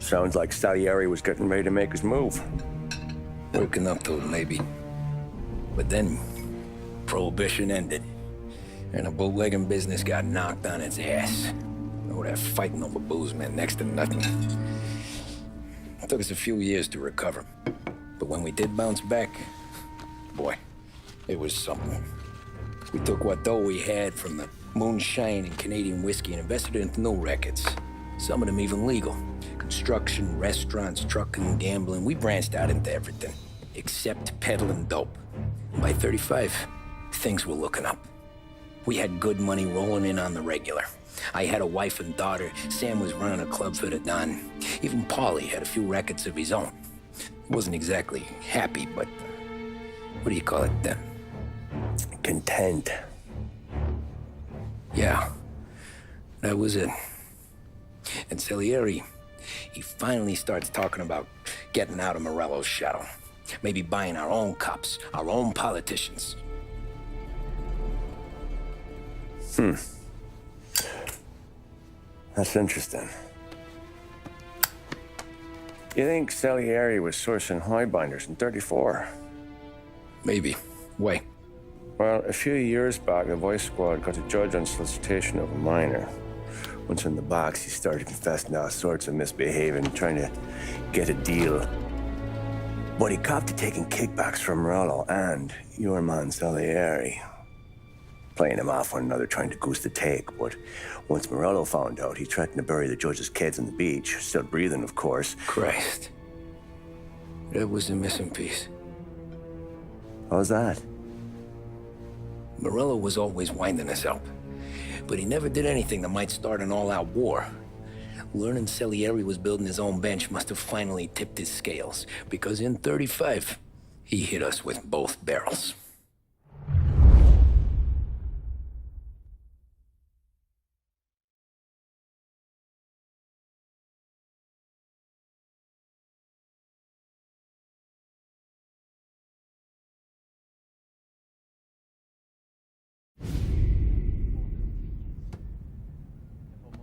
Sounds like Salieri was getting ready to make his move. Working up to it, maybe. But then, Prohibition ended, and the bootlegging business got knocked on its ass. Oh, that fighting over booze meant next to nothing. It took us a few years to recover. But when we did bounce back, boy, it was something. We took what dough we had from the moonshine and Canadian whiskey and invested it into new rackets. Some of them even legal. Construction, restaurants, trucking, gambling. We branched out into everything, except peddling dope. And by 35, things were looking up. We had good money rolling in on the regular. I had a wife and daughter. Sam was running a club for the Don. Even Paulie had a few rackets of his own. He wasn't exactly happy, but what do you call it then? Content. Yeah, that was it. And Salieri, he finally starts talking about getting out of Morello's shadow. Maybe buying our own cops, our own politicians. That's interesting. You think Salieri was sourcing highbinders in 34? Maybe. Why? Well, a few years back, the Vice Squad got a judge on solicitation of a minor. Once in the box, he started confessing all sorts of misbehaving, trying to get a deal. But he copped to taking kickbacks from Morello and your man Salieri. Playing him off one another, trying to goose the take. But once Morello found out, he threatened to bury the judge's kids on the beach. Still breathing, of course. Christ. That was the missing piece. How's that? Morello was always winding us up. But he never did anything that might start an all-out war. Learning Salieri was building his own bench must have finally tipped his scales. Because in 35, he hit us with both barrels.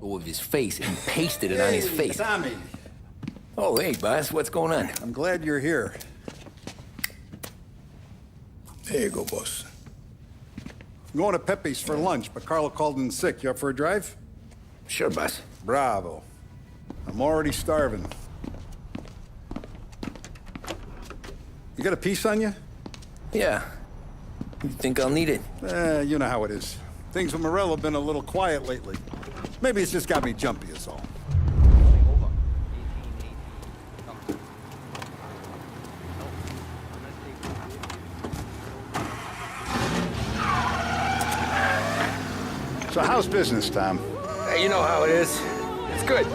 Of his face and pasted it on his face. Tommy. Oh, hey, boss, what's going on? I'm glad you're here. There you go, boss. I'm going to Pepe's for lunch, but Carlo called in sick. You up for a drive? Sure, boss. Bravo. I'm already starving. You got a piece on you? Yeah. You think I'll need it? You know how it is. Things with Morello have been a little quiet lately. Maybe it's just got me jumpy is all. So how's business, Tom? Hey, you know how it is. It's good.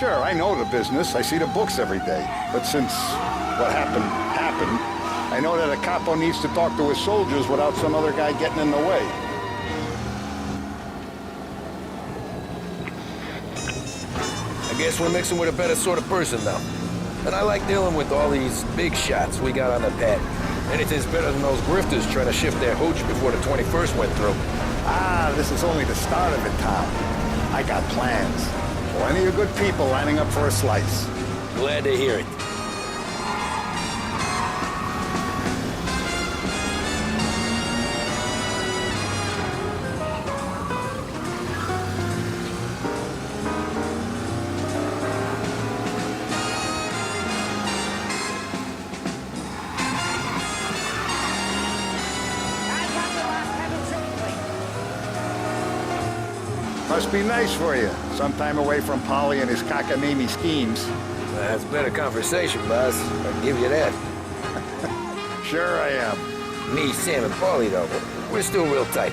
Sure, I know the business. I see the books every day. But since what happened, I know that a capo needs to talk to his soldiers without some other guy getting in the way. I guess we're mixing with a better sort of person now. And I like dealing with all these big shots we got on the pad. Anything's better than those grifters trying to shift their hooch before the 21st went through. Ah, this is only the start of it, Tom. I got plans. Plenty of good people lining up for a slice. Glad to hear it. Must be nice for you. Some time away from Polly and his cockamamie schemes. That's been a conversation, boss. I'll give you that. Sure I am. Me, Sam, and Paulie, though, we're still real tight.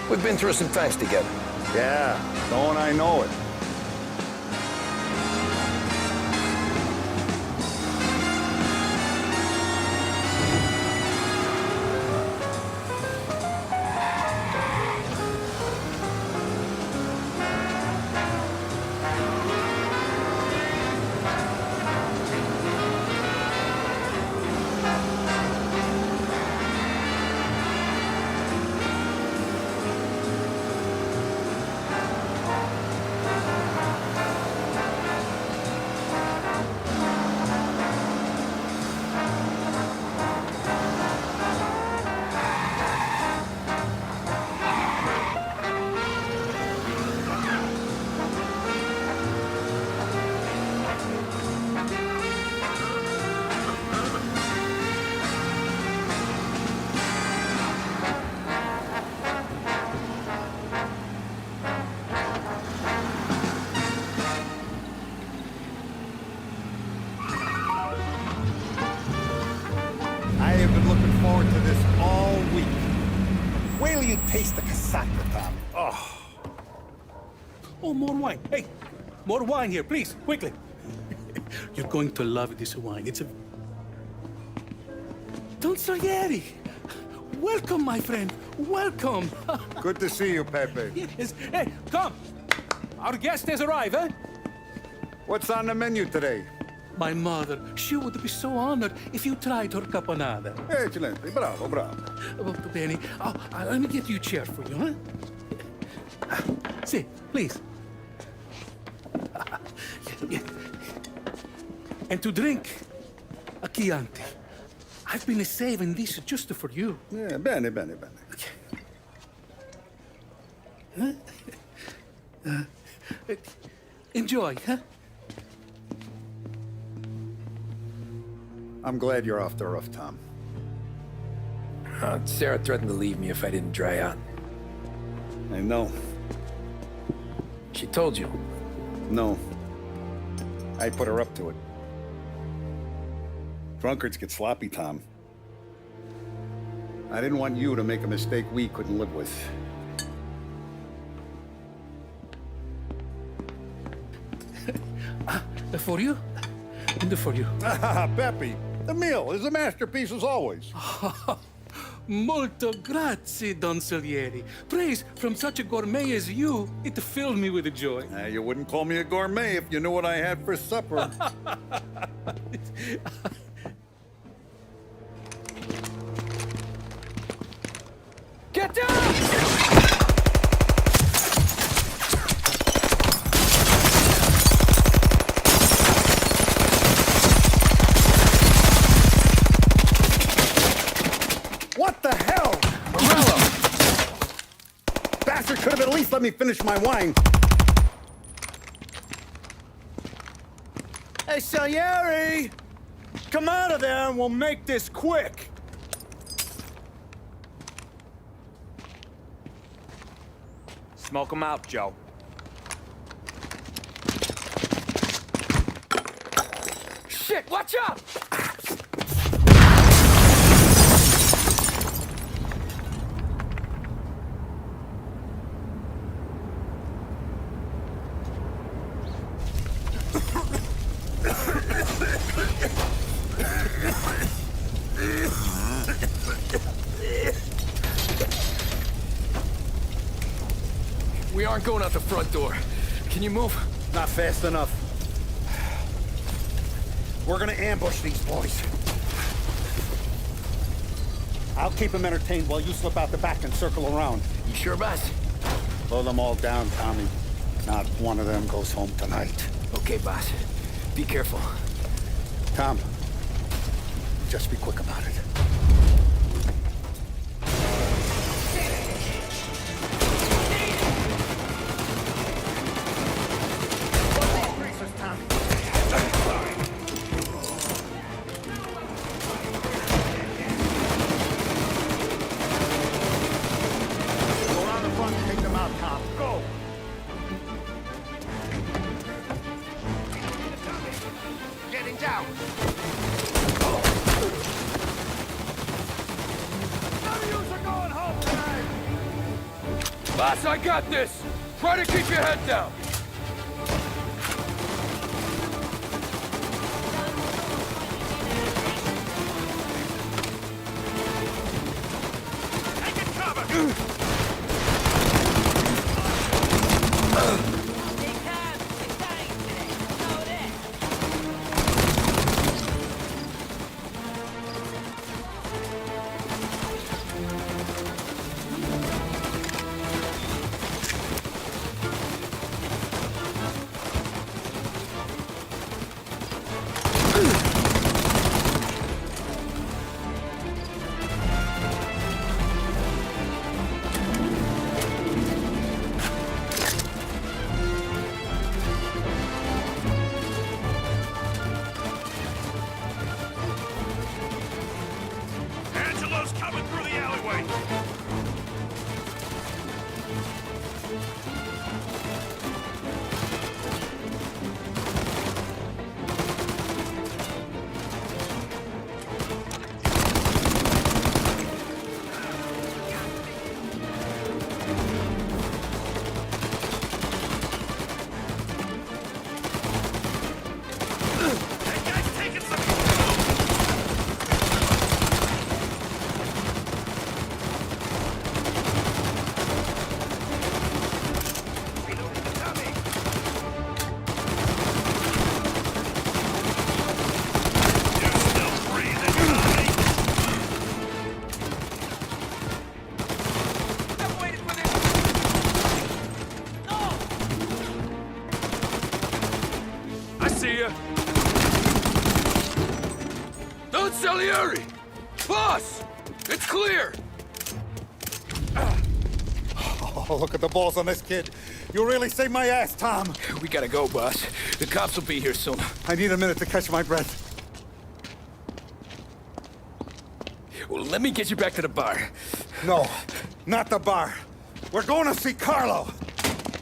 We've been through some times together. Yeah, don't I know it. Oh, more wine. Hey, more wine here, please, quickly. You're going to love this wine. It's a... Don Salieri! Welcome, my friend. Welcome. Good to see you, Pepe. Yes. Hey, come. Our guest has arrived, eh? What's on the menu today? My mother, she would be so honored if you tried her caponata. Excellent. Bravo, bravo. Molto bene. Oh, let me get you a chair for you, huh? Sit, please. And to drink, a Chianti. I've been saving this just for you. Yeah, bene, bene, bene. Enjoy, huh? I'm glad you're off the roof, Tom. Sarah threatened to leave me if I didn't dry out. I know. She told you. No. I put her up to it. Drunkards get sloppy, Tom. I didn't want you to make a mistake we couldn't live with. For you? And for you. Ah, Pepe, the meal is a masterpiece as always. Molto grazie, Don Salieri. Praise from such a gourmet as you, it filled me with joy. You wouldn't call me a gourmet if you knew what I had for supper. Get down! What the hell? Morello! Bastard could have at least let me finish my wine. Hey, Salieri! Come out of there and we'll make this quick. Smoke 'em out, Joe. Shit, watch out! We aren't going out the front door. Can you move? Not fast enough. We're gonna ambush these boys. I'll keep them entertained while you slip out the back and circle around. You sure, boss? Blow them all down, Tommy. Not one of them goes home tonight. Okay, boss. Be careful. Tom, just be quick about it. Boss, I got this! Try to keep your head down! Taking cover! I see ya. Don Salieri! Boss! It's clear! Oh, look at the balls on this kid. You really saved my ass, Tom. We gotta go, boss. The cops will be here soon. I need a minute to catch my breath. Well, let me get you back to the bar. No, not the bar. We're going to see Carlo.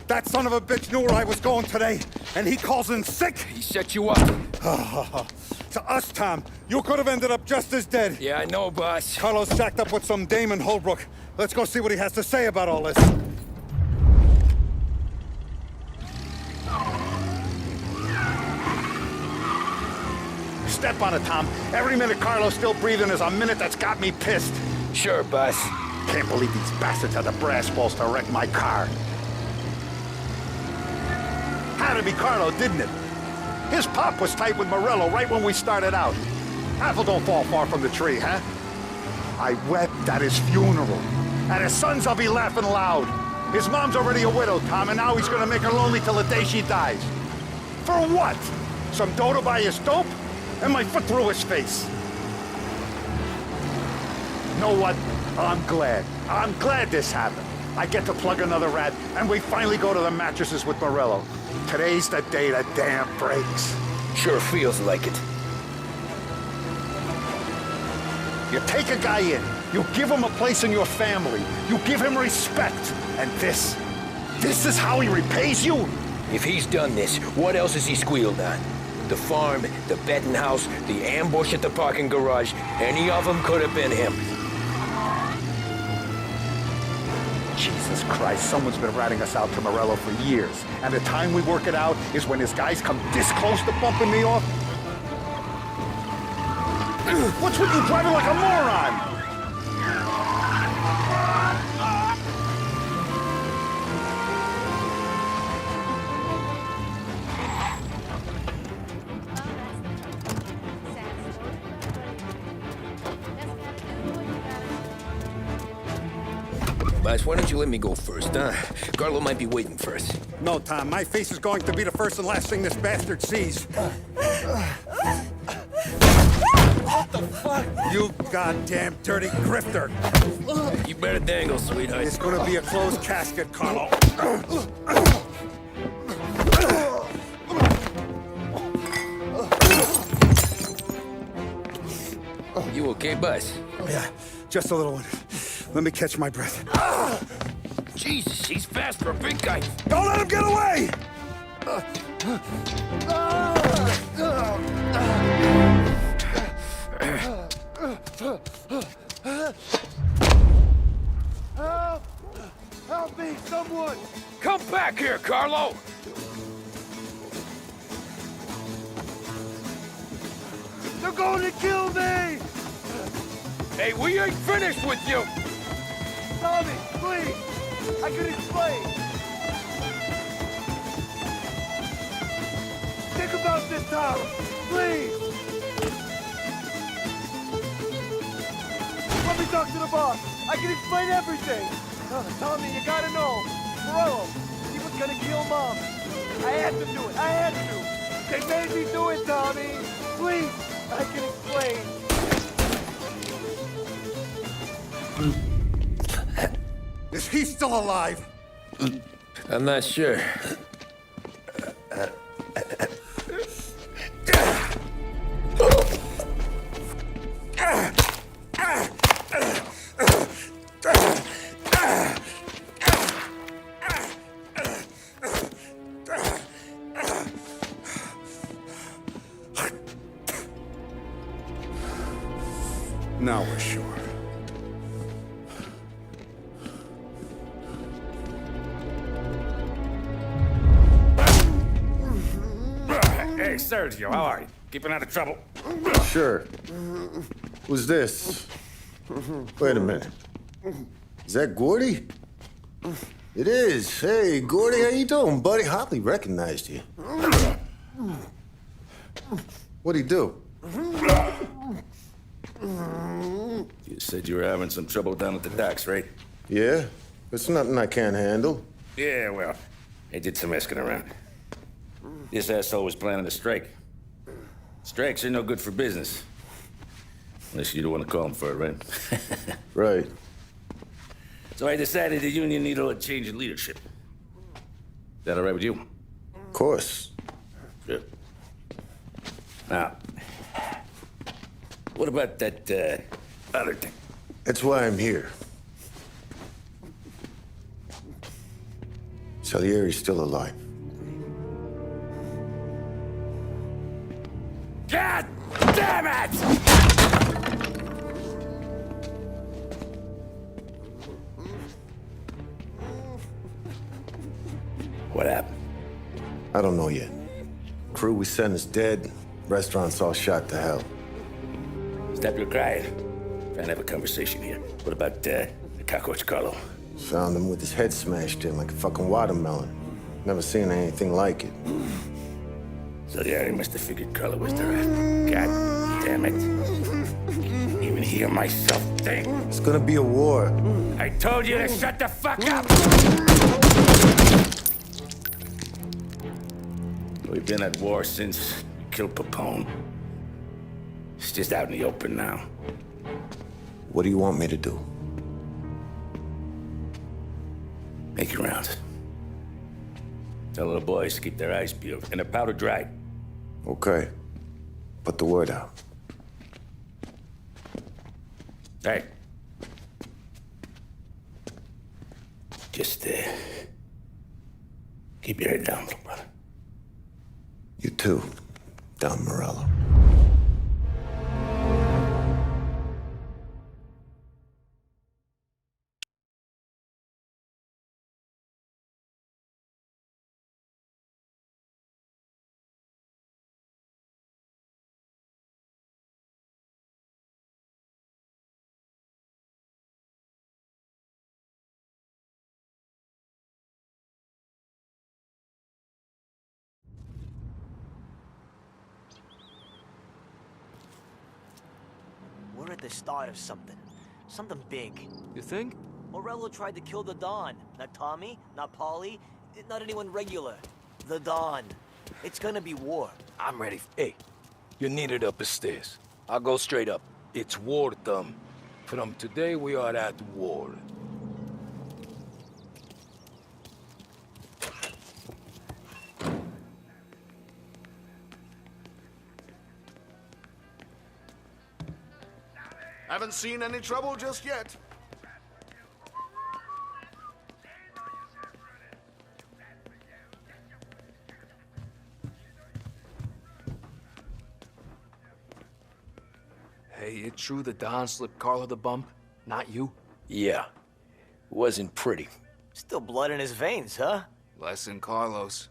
That son of a bitch knew where I was going today, and he calls in sick. He set you up. To us, Tom, you could have ended up just as dead. Yeah, I know, boss. Carlo's jacked up with some dame in Holbrook. Let's go see what he has to say about all this. Step on it, Tom. Every minute Carlo's still breathing is a minute that's got me pissed. Sure, boss. Can't believe these bastards had the brass balls to wreck my car. Had to be Carlo, didn't it? His pop was tight with Morello right when we started out. Apple don't fall far from the tree, huh? I wept at his funeral. At his son's, I'll be laughing loud. His mom's already a widow, Tom, and now he's gonna make her lonely till the day she dies. For what? Some dough to buy his dope? And my foot through his face. You know what? I'm glad. I'm glad this happened. I get to plug another rat, and we finally go to the mattresses with Morello. Today's the day the dam breaks. Sure feels like it. You take a guy in, you give him a place in your family, you give him respect, and this is how he repays you? If he's done this, what else has he squealed on? The farm, the betting house, the ambush at the parking garage, any of them could have been him. Jesus Christ, someone's been ratting us out to Morello for years. And the time we work it out is when his guys come this close to bumping me off. What's with you driving like a moron? Boss, why don't you let me go first, huh? Carlo might be waiting for us. No, Tom, my face is going to be the first and last thing this bastard sees. What the fuck? You goddamn dirty grifter. You better dangle, sweetheart. It's gonna be a closed casket, Carlo. You okay, boss? Yeah, just a little one. Let me catch my breath. Jesus, he's fast for a big guy. Don't let him get away! Help me, someone! Come back here, Carlo! They're going to kill me! Hey, we ain't finished with you! Tommy, please! I can explain! Think about this, Tom! Please! Let me talk to the boss! I can explain everything! Tommy, you gotta know! Morello, he was gonna kill Mom! I had to do it! I had to! They made me do it, Tommy! Please! I can explain! Is he still alive? I'm not sure. Now we're sure. Hey, Sergio, how are you? Keeping out of trouble? Sure. Who's this? Wait a minute. Is that Gordy? It is. Hey, Gordy, how you doing, buddy? Hardly recognized you. What'd he do? You said you were having some trouble down at the docks, right? Yeah? It's nothing I can't handle. Yeah, well, I did some asking around. This asshole was planning a strike. Strikes are no good for business. Unless you don't want to call him for it, right? Right. So I decided the union needed a change in leadership. Is that all right with you? Of course. Good. Now, what about that, other thing? That's why I'm here. Salieri's still alive. God damn it! What happened? I don't know yet. Crew we sent is dead. Restaurant's all shot to hell. Stop your crying. Trying to have a conversation here. What about, the cockroach Carlo? Found him with his head smashed in like a fucking watermelon. Never seen anything like it. So the area must have figured Carlo was the rat. God damn it. Even hear myself think. It's gonna be a war. I told you to shut the fuck up! We've been at war since we killed Papone. It's just out in the open now. What do you want me to do? Make your rounds. Tell little boys to keep their eyes peeled and their powder dry. Okay. Put the word out. Hey. Just, keep your head down, little brother. You too, Don Morello. We're at the start of something. Something big. You think? Morello tried to kill the Don. Not Tommy, not Paulie, not anyone regular. The Don. It's gonna be war. I'm ready. Hey, you're needed up the stairs. I'll go straight up. It's war, Thumb. From today, we are at war. Haven't seen any trouble just yet. Hey, it true the Don slipped Carlo the bump? Not you? Yeah. Wasn't pretty. Still blood in his veins, huh? Less than Carlos.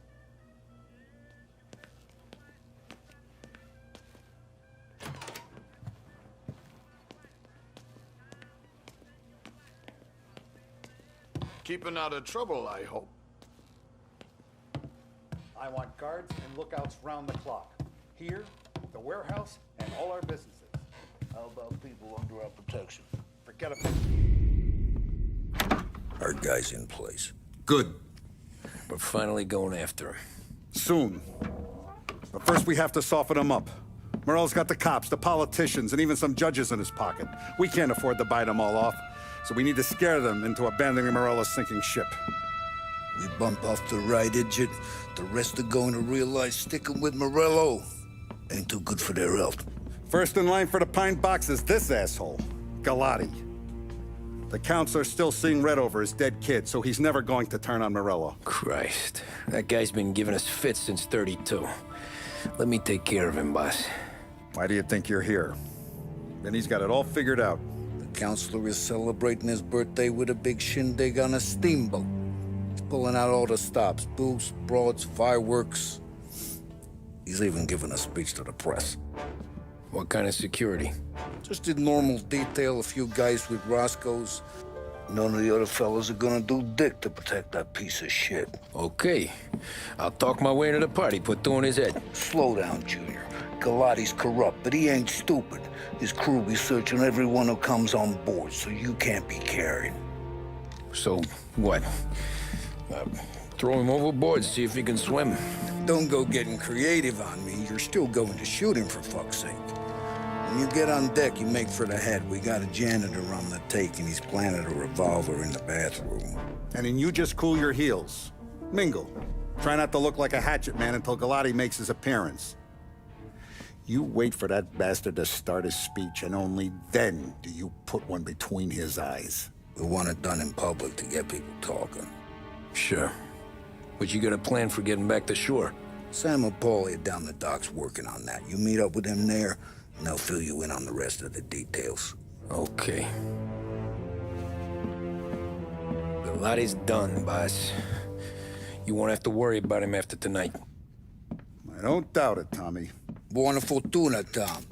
Keeping out of trouble, I hope. I want guards and lookouts round the clock. Here, the warehouse, and all our businesses. How about people under our protection? Forget about Our guy's in place. Good. We're finally going after him. Soon. But first we have to soften him up. Morello's got the cops, the politicians, and even some judges in his pocket. We can't afford to bite them all off, so we need to scare them into abandoning Morello's sinking ship. We bump off the right idiot. The rest are going to realize sticking with Morello ain't too good for their health. First in line for the pine box is this asshole, Galati. The counselor's still seeing red over his dead kid, so he's never going to turn on Morello. Christ. That guy's been giving us fits since 32. Let me take care of him, boss. Why do you think you're here? Then he's got it all figured out. The counselor is celebrating his birthday with a big shindig on a steamboat. He's pulling out all the stops, booze, broads, fireworks. He's even giving a speech to the press. What kind of security? Just a normal detail, a few guys with Roscoe's. None of the other fellas are gonna do dick to protect that piece of shit. Okay. I'll talk my way into the party, put two in his head. Slow down, Junior. Galati's corrupt, but he ain't stupid. His crew be searching everyone who comes on board, so you can't be carried. So, what? Throw him overboard, see if he can swim. Don't go getting creative on me. You're still going to shoot him, for fuck's sake. When you get on deck, you make for the head. We got a janitor on the take, and he's planted a revolver in the bathroom. And then you just cool your heels. Mingle. Try not to look like a hatchet man until Galati makes his appearance. You wait for that bastard to start his speech, and only then do you put one between his eyes. We want it done in public to get people talking. Sure. But you got a plan for getting back to shore? Sam and Paulie are down the docks working on that. You meet up with them there, and they'll fill you in on the rest of the details. Okay. Galati's done, boss. You won't have to worry about him after tonight. I don't doubt it, Tommy. Buona fortuna, Tom.